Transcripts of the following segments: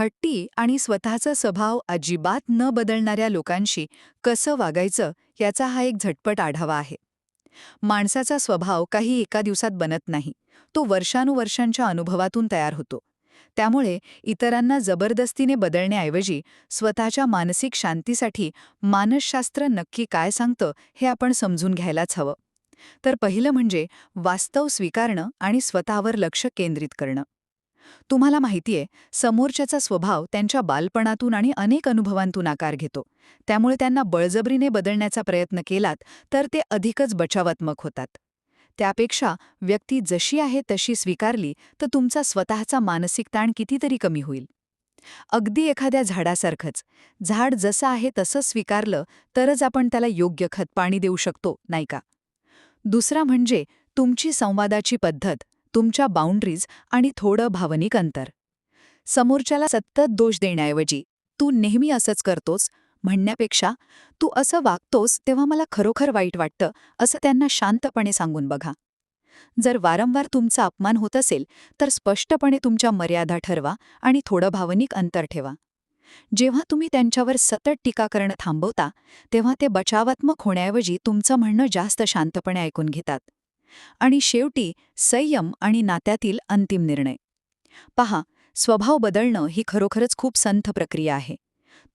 हट्टी आणि स्वतःचा स्वभाव अजिबात न बदलणाऱ्या लोकांशी कसं वागायचं याचा हा एक झटपट आढावा आहे. माणसाचा स्वभाव काही एका दिवसात बनत नाही. तो वर्षानुवर्षांच्या अनुभवातून तयार होतो. त्यामुळे इतरांना जबरदस्तीने बदलण्याऐवजी स्वतःच्या मानसिक शांतीसाठी मानसशास्त्र नक्की काय सांगतं हे आपण समजून घ्यायलाच हवं. तर पहिलं म्हणजे वास्तव स्वीकारणं आणि स्वतःवर लक्ष केंद्रित करणं. तुम्हाला माहितीये, समोरच्याचा स्वभाव त्यांच्या बालपणातून आणि अनेक अनुभवांतून आकार घेतो. त्यामुळे त्यांना बळजबरीने बदलण्याचा प्रयत्न केलात तर ते अधिकच बचावात्मक होतात. त्यापेक्षा व्यक्ती जशी आहे तशी स्वीकारली तर तुमचा स्वतःचा मानसिक ताण कितीतरी कमी होईल. अगदी एखाद्या झाडासारखंच. झाड जसं आहे तसं स्वीकारलं तरच आपण त्याला योग्य खतपाणी देऊ शकतो, नाही का? दुसरा म्हणजे तुमची संवादाची पद्धत, तुमच्या बाउंड्रीज आणि थोडं भावनिक अंतर. समोरच्याला सतत दोष देण्याऐवजी तू नेहमी असंच करतोस म्हणण्यापेक्षा तू असं वागतोस तेव्हा मला खरोखर वाईट वाटतं असं त्यांना शांतपणे सांगून बघा. जर वारंवार तुमचा अपमान होत असेल तर स्पष्टपणे तुमच्या मर्यादा ठरवा आणि थोडं भावनिक अंतर ठेवा. जेव्हा तुम्ही त्यांच्यावर सतत टीका करणं थांबवता तेव्हा ते बचावात्मक होण्याऐवजी तुमचं म्हणणं जास्त शांतपणे ऐकून घेतात. आणि शेवटी संयम आणि नात्यातील अंतिम निर्णय. पहा, स्वभाव बदलणं ही खरोखरच खूप संथ प्रक्रिया आहे.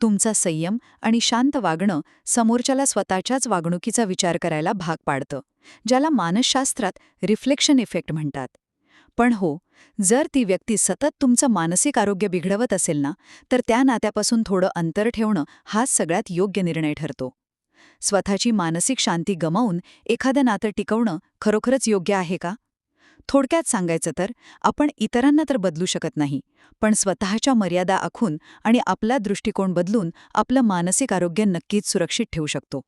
तुमचा संयम आणि शांत वागणं समोरच्याला स्वतःच्याच वागणुकीचा विचार करायला भाग पाडतं, ज्याला मानसशास्त्रात रिफ्लेक्शन इफेक्ट म्हणतात. पण हो, जर ती व्यक्ती सतत तुमचं मानसिक आरोग्य बिघडवत असेल ना, तर त्या नात्यापासून थोडं अंतर ठेवणं हाच सगळ्यात योग्य निर्णय ठरतो. स्वतःची मानसिक शांती गमावून एखादं नातं टिकवणं खरोखरच योग्य आहे का? थोडक्यात सांगायचं तर, आपण इतरांना तर बदलू शकत नाही, पण स्वतःच्या मर्यादा आखून आणि आपला दृष्टिकोन बदलून आपलं मानसिक आरोग्य नक्कीच सुरक्षित ठेवू शकतो.